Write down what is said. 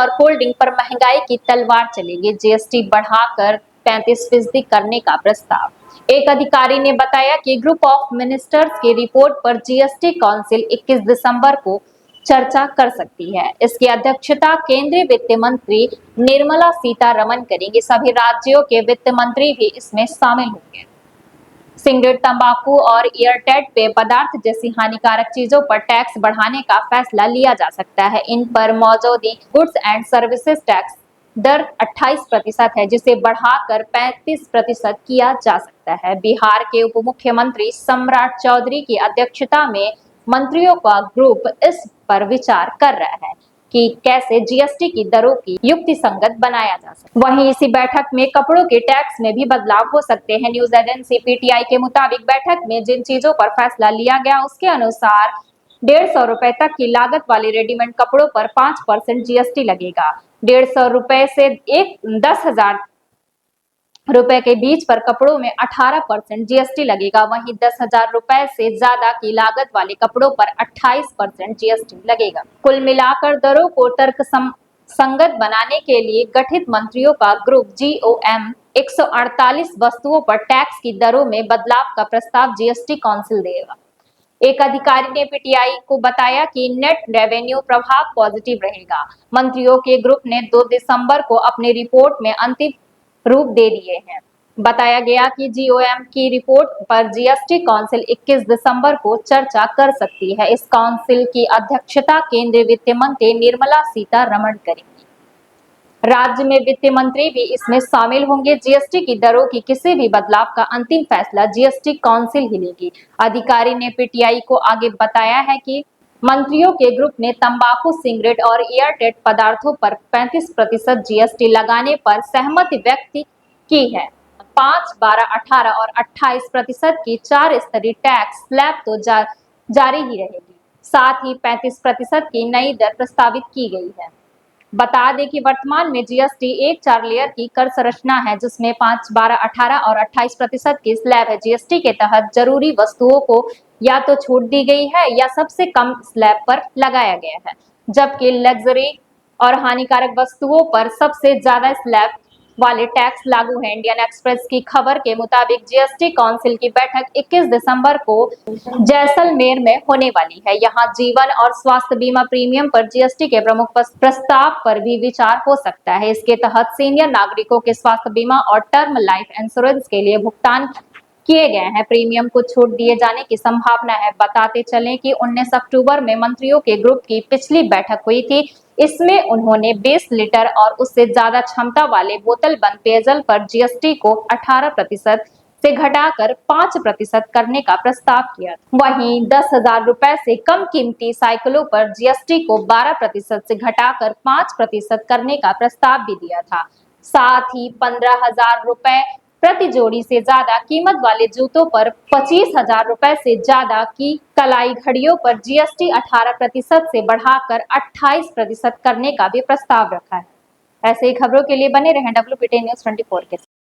और cold drink पर महंगाई की तलवार चलेगी, जीएसटी बढ़ाकर 35% करने का प्रस्ताव। एक अधिकारी ने बताया कि ग्रुप ऑफ मिनिस्टर्स की रिपोर्ट पर जीएसटी काउंसिल 21 दिसंबर को चर्चा कर सकती है। इसकी अध्यक्षता केंद्रीय वित्त मंत्री निर्मला सीतारमण करेंगी। सभी राज्यों के वित्त मंत्री भी इसमें शामिल होंगे। सिगरेट, तंबाकू और एयरटेट पेय पदार्थ जैसी हानिकारक चीजों पर टैक्स बढ़ाने का फैसला लिया जा सकता है। इन पर मौजूदा गुड्स एंड सर्विसेज टैक्स दर 28% है, जिसे बढ़ाकर 35% किया जा सकता है। बिहार के उप मुख्यमंत्री सम्राट चौधरी की अध्यक्षता में मंत्रियों का ग्रुप इस पर विचार कर रहा है कि कैसे जीएसटी की दरों की युक्ति संगत बनाया जा सकता है। वहीं इसी बैठक में कपड़ों के टैक्स में भी बदलाव हो सकते हैं। न्यूज एजेंसी पीटीआई के मुताबिक बैठक में जिन चीजों पर फैसला लिया गया उसके अनुसार 150 रुपए तक की लागत वाले रेडीमेड कपड़ों पर 5% जीएसटी लगेगा। 150 रुपए से 10,000 रुपए के बीच पर कपड़ों में 18% जीएसटी लगेगा। वहीं 10,000 रुपए से ज्यादा की लागत वाले कपड़ों पर 28% जीएसटी लगेगा। कुल मिलाकर दरों को तर्क संगत बनाने के लिए गठित मंत्रियों का ग्रुप जीओएम 148 वस्तुओं पर टैक्स की दरों में बदलाव का प्रस्ताव जीएसटी काउंसिल देगा। एक अधिकारी ने पीटीआई को बताया कि नेट रेवेन्यू प्रभाव पॉजिटिव रहेगा। मंत्रियों के ग्रुप ने 2 दिसंबर को अपनी रिपोर्ट में अंतिम रूप दे दिए हैं। बताया गया कि जीओएम की रिपोर्ट पर जीएसटी काउंसिल 21 दिसंबर को चर्चा कर सकती है। इस काउंसिल की अध्यक्षता केंद्रीय वित्त मंत्री निर्मला सीतारमण करेंगी। राज्य में वित्त मंत्री भी इसमें शामिल होंगे। जीएसटी की दरों की किसी भी बदलाव का अंतिम फैसला जीएसटी काउंसिल ही लेगी। अधिकारी ने पीटीआई को आगे बताया है कि मंत्रियों के ग्रुप ने तंबाकू, सिगरेट और एयरटेट पदार्थों पर 35% जीएसटी लगाने पर सहमति व्यक्त की है। 5, 12, 18 और 28% की 4 स्तरीय टैक्स स्लैब तो जारी ही रहेगी। साथ ही 35% की नई दर प्रस्तावित की गई है। बता दें कि वर्तमान में जीएसटी एक 4 लेयर की कर संरचना है, जिसमें 5, 12, 18 और 28% की स्लैब है। जीएसटी के तहत जरूरी वस्तुओं को या तो छूट दी गई है या सबसे कम स्लैब पर लगाया गया है, जबकि लग्जरी और हानिकारक वस्तुओं पर सबसे ज्यादा स्लैब वाले टैक्स लागू है। इंडियन एक्सप्रेस की खबर के मुताबिक जीएसटी काउंसिल की बैठक 21 दिसंबर को जैसलमेर में होने वाली है। यहां जीवन और स्वास्थ्य बीमा प्रीमियम पर जीएसटी के प्रमुख प्रस्ताव पर भी विचार हो सकता है। इसके तहत सीनियर नागरिकों के स्वास्थ्य बीमा और टर्म लाइफ इंश्योरेंस के लिए भुगतान किए गए हैं प्रीमियम को छूट दिए जाने की संभावना है। बताते चलें कि 19 अक्टूबर में मंत्रियों के ग्रुप की पिछली बैठक हुई थी। इसमें उन्होंने 20 लीटर और उससे ज्यादा क्षमता वाले बोतल बंद पेयजल पर जीएसटी को 18% से घटाकर 5% करने का प्रस्ताव किया। वहीं 10,000 रुपए से कम कीमती साइकिलों पर जीएसटी को 12% से घटाकर 5% करने का प्रस्ताव भी दिया था। साथ ही 15,000 रुपए प्रति जोड़ी से ज्यादा कीमत वाले जूतों पर 25,000 रुपए से ज्यादा की कलाई घड़ियों पर जीएसटी 18% से बढ़ाकर 28% करने का भी प्रस्ताव रखा है। ऐसे ही खबरों के लिए बने रहें WPT News 24 के साथ।